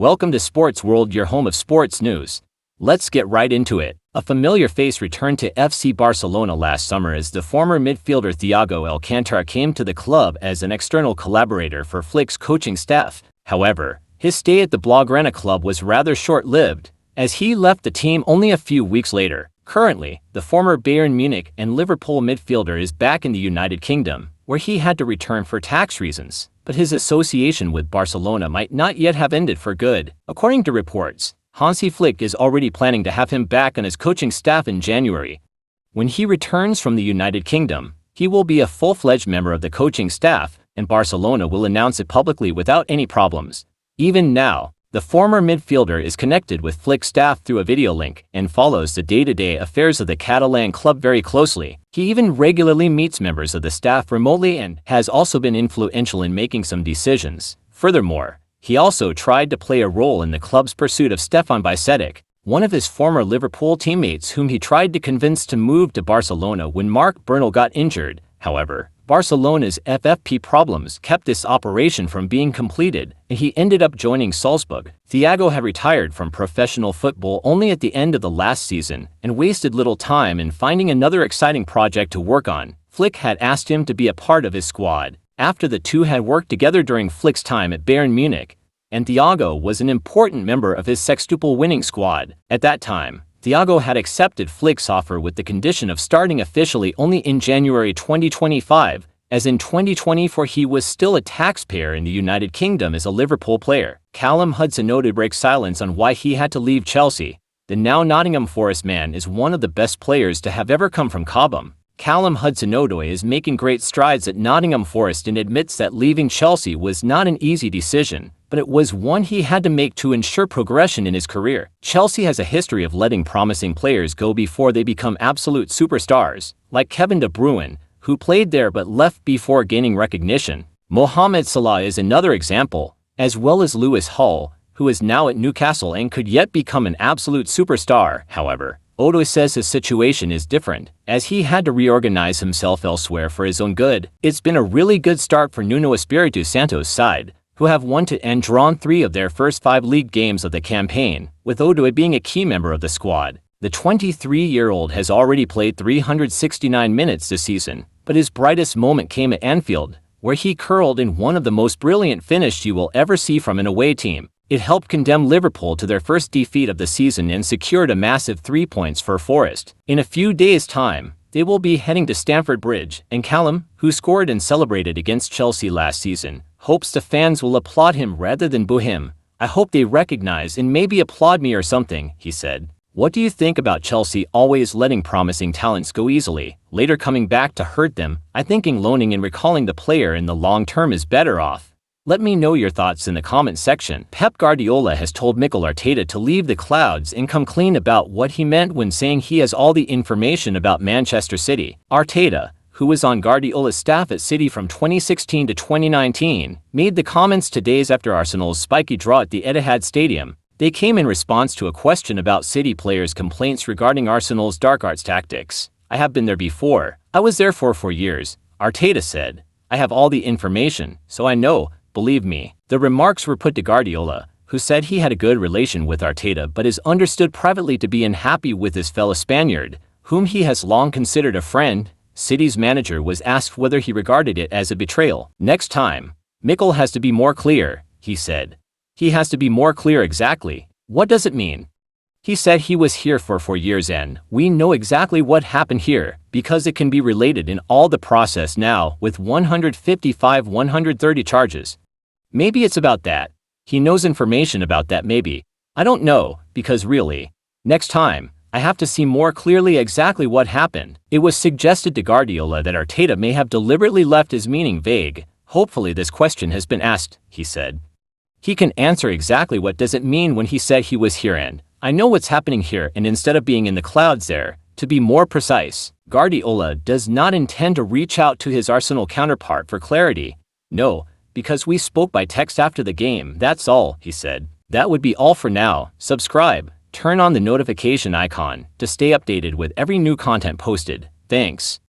Welcome to Sports World, your home of sports news. Let's get right into it. A familiar face returned to FC Barcelona last summer as the former midfielder Thiago Alcantara came to the club as an external collaborator for Flick's coaching staff. However, his stay at the Blaugrana club was rather short-lived, as he left the team only a few weeks later. Currently, the former Bayern Munich and Liverpool midfielder is back in the United Kingdom, where he had to return for tax reasons, but his association with Barcelona might not yet have ended for good. According to reports, Hansi Flick is already planning to have him back on his coaching staff in January. When he returns from the United Kingdom, he will be a full-fledged member of the coaching staff, and Barcelona will announce it publicly without any problems. Even now, the former midfielder is connected with Flick's staff through a video link and follows the day-to-day affairs of the Catalan club very closely. He even regularly meets members of the staff remotely and has also been influential in making some decisions. Furthermore, he also tried to play a role in the club's pursuit of Stefan Bisetic, one of his former Liverpool teammates whom he tried to convince to move to Barcelona when Marc Bernal got injured. However, Barcelona's FFP problems kept this operation from being completed, and he ended up joining Salzburg. Thiago had retired from professional football only at the end of the last season and wasted little time in finding another exciting project to work on. Flick had asked him to be a part of his squad, after the two had worked together during Flick's time at Bayern Munich, and Thiago was an important member of his sextuple winning squad. At that time, Thiago had accepted Flick's offer with the condition of starting officially only in January 2025, as in 2024 he was still a taxpayer in the United Kingdom as a Liverpool player. Callum Hudson-Odoi breaks silence on why he had to leave Chelsea. The now Nottingham Forest man is one of the best players to have ever come from Cobham. Callum Hudson-Odoi is making great strides at Nottingham Forest and admits that leaving Chelsea was not an easy decision, but it was one he had to make to ensure progression in his career. Chelsea has a history of letting promising players go before they become absolute superstars, like Kevin De Bruyne, who played there but left before gaining recognition. Mohamed Salah is another example, as well as Lewis Hall, who is now at Newcastle and could yet become an absolute superstar. However, Odoi says his situation is different, as he had to reorganize himself elsewhere for his own good. It's been a really good start for Nuno Espirito Santo's side, who have won and drawn 3 of their first 5 league games of the campaign, with Odoi being a key member of the squad. The 23-year-old has already played 369 minutes this season, but his brightest moment came at Anfield, where he curled in one of the most brilliant finishes you will ever see from an away team. It helped condemn Liverpool to their first defeat of the season and secured a massive 3 points for Forest. In a few days' time, they will be heading to Stamford Bridge, and Callum, who scored and celebrated against Chelsea last season, hopes the fans will applaud him rather than boo him. "I hope they recognize and maybe applaud me or something," he said. What do you think about Chelsea always letting promising talents go easily, later coming back to hurt them? I think loaning and recalling the player in the long term is better off. Let me know your thoughts in the comments section. Pep Guardiola has told Mikel Arteta to leave the clouds and come clean about what he meant when saying he has all the information about Manchester City. Arteta, who was on Guardiola's staff at City from 2016 to 2019, made the comments 2 days after Arsenal's spiky draw at the Etihad Stadium. They came in response to a question about City players' complaints regarding Arsenal's dark arts tactics. "I have been there before. I was there for 4 years, Arteta said. "I have all the information, so I know. Believe me." The remarks were put to Guardiola, who said he had a good relation with Arteta but is understood privately to be unhappy with his fellow Spaniard, whom he has long considered a friend. City's manager was asked whether he regarded it as a betrayal. "Next time, Mikel has to be more clear," he said. "He has to be more clear exactly. What does it mean?" He said he was here for 4 years and we know exactly what happened here, because it can be related in all the process now with 155-130 charges. Maybe it's about that. He knows information about that maybe. I don't know, because really, next time, I have to see more clearly exactly what happened. It was suggested to Guardiola that Arteta may have deliberately left his meaning vague. "Hopefully this question has been asked," he said. He can answer exactly what does it mean when he said he was here and I know what's happening here and instead of being in the clouds there. To be more precise, Guardiola does not intend to reach out to his Arsenal counterpart for clarity. "No, because we spoke by text after the game, that's all," he said. That would be all for now. Subscribe, turn on the notification icon to stay updated with every new content posted. Thanks.